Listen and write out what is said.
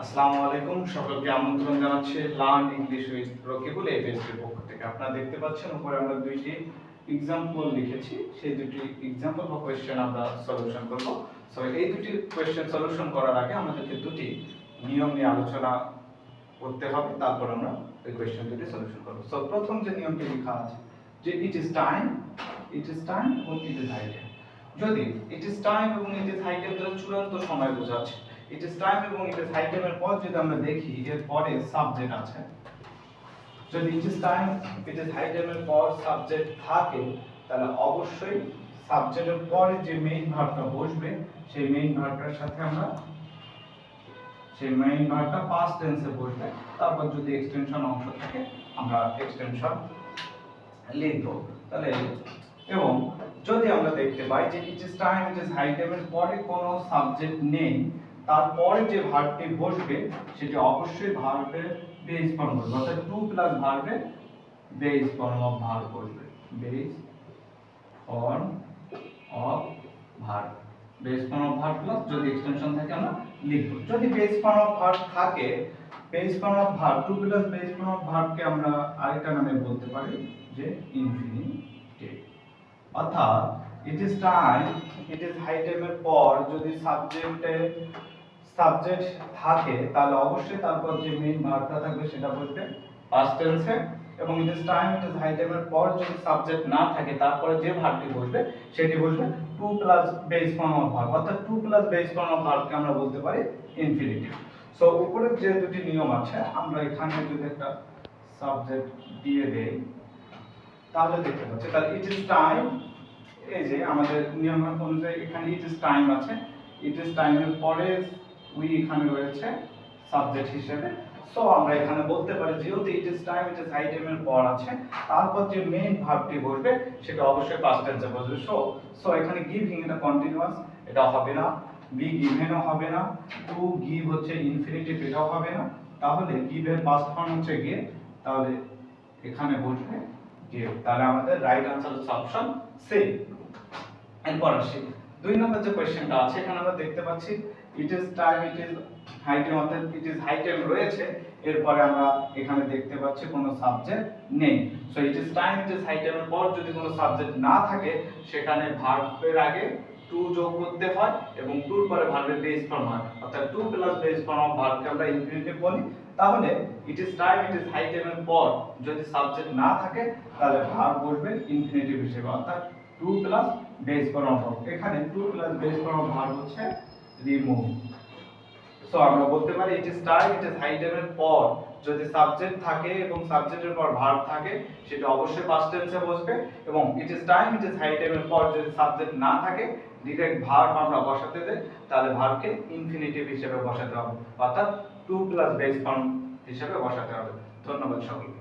আসসালামু আলাইকুম, সকলকে আমন্ত্রণ জানাচ্ছি লার্ন ইংলিশ উইথ রকিবুল এই পেজটির পক্ষ থেকে। আপনারা দেখতে পাচ্ছেন উপরে আমরা দুইটি এক্সাম্পল লিখেছি, সেই দুটি এক্সাম্পল বা কোয়েশ্চেন আমরা সলিউশন করব। সো এই দুটি কোয়েশ্চেন সলিউশন করার আগে আমাদেরকে দুটি নিয়ম নিয়ে আলোচনা করতে হবে, তারপর আমরা এই কোয়েশ্চেন দুটি সলিউশন করব। সো প্রথম যে নিয়মটি লেখা আছে যে ইট ইজ টাইম এবং ইট ইজ হাই টাইম। যদি ইট ইজ টাইম এবং ইট ইজ হাই টাইম দ্বারা চূড়ান্ত সময় বোঝাচ্ছে, ইট ইজ টাইম এবং ইট ইজ হাই টাইমের পর যদি আমরা দেখি এর পরে সাবজেক্ট আছে, যদি it is time it is high টাইমের পর সাবজেক্ট থাকে তাহলে অবশ্যই সাবজেক্টের পরে যে মেইন ভার্বটা বসবে সেই মেইন ভার্বটার সাথে আমরা সেই মেইন ভার্বটা পাস্ট টেন্সে বসবে, তারপর যদি এক্সটেনশন অংশ থাকে আমরা এক্সটেনশন লিখব। তাহলে এবং যদি আমরা দেখতে পাই যে it is time it is high টাইমের পরে কোনো সাবজেক্ট নেই, তারপরে যে ভার্বটি বসবে সেটি অবশ্যই ভার্বের বেস ফর্ম বসবে, অর্থাৎ টু প্লাস ভার্বের বেস ফর্ম অফ ভার্ব বসবে। Base form of verb, base form of verb plus যদি এক্সটেনশন থাকে আমরা লিখব। যদি বেস ফর্ম অফ ভার্ব থাকে, base form of verb to plus base form of ভার্বকে আমরা আরেকটা নামে বলতে পারি যে ইনফিনিটিভ। অর্থাৎ it is time it is high টাইমের পর যদি সাবজেক্ট থাকে তাহলে অবশ্যই তারপর যে মেইন ভার্বটা থাকবে সেটা বসবে পাস্ট টেন্সে, এবং it is time it is high টাইমের পর যদি সাবজেক্ট না থাকে তারপরে যে ভার্বটি বসবে সেটি বসবে to plus base form of verb, অর্থাৎ to plus base form of ভার্বকে আমরা বলতে পারি ইনফিনিটিভ। সো উপরের যে দুটি নিয়ম আছে আমরা এখানে যদি একটা সাবজেক্ট দিয়ে দেই তাহলে দেখতে পাচ্ছি, তাহলে ইট ইজ টাইম, এই যে আমাদের নিয়ম অনুযায়ী এখানে ইট ইজ টাইম আছে, ইট ইজ টাইমের পরে উই এখানে রয়েছে সাবজেক্ট হিসেবে। সো আমরা এখানে বলতে পারি যেহেতু it is time it is high টাইমের পর আছে, তারপর যে মেইন ভার্বটি বসবে সেটা অবশ্যই পাস্ট টেন্সে বসবে। সো এখানে গিভিং এটা কন্টিনিউয়াস, এটা হবে না, বি গিভেনও হবে না, টু গিভ হচ্ছে ইনফিনিটিভ, এটাও হবে না। তাহলে গিভের পাস্ট ফর্ম হচ্ছে গিভ, তাহলে এখানে বসবে গিভ। তাহলে আমাদের রাইট আনসার হচ্ছে অপশন সি। এরপর আসি দুই নম্বর যে কোশ্চেনটা আছে, এখানে আমরা দেখতে পাচ্ছি it is time it is high time, অর্থাৎ ইট ইজ হাই টাইম রয়েছে, এরপরে আমরা এখানে দেখতে পাচ্ছি কোনো সাবজেক্ট নেই। So it is time it is high টাইমের পর যদি কোনো সাবজেক্ট না থাকে সেখানে ভার্বের আগে টু যোগ করতে হয় এবং টুর পরে ভার্বের বেস ফর্ম হয়, অর্থাৎ to plus base form of ভার্বকে আমরা ইনফিনিটিভ বলি। তাহলে it is time it is high টাইমের পর যদি সাবজেক্ট না থাকে তাহলে ভার্ব বসবে ইনফিনিটিভ হিসেবে, অর্থাৎ to plus base form of verb. এখানে to plus base form of verb হচ্ছে রিমুভ। সো আমরা বলতে পারি it is time it is high টাইমের পর যদি সাবজেক্ট থাকে এবং সাবজেক্টের পর ভার্ব থাকে সেটা অবশ্যই পাস্ট টেন্সে বসবে, এবং it is time it is high টাইমের পর যদি সাবজেক্ট না থাকে ডাইরেক্ট ভার্ব আমরা বসাতে দেই, তাহলে ভার্বকে ইনফিনিটিভ হিসেবে বসাতে হবে, অর্থাৎ টু প্লাস বেস ফর্ম হিসেবে বসাতে হবে। ধন্যবাদ সকলকে।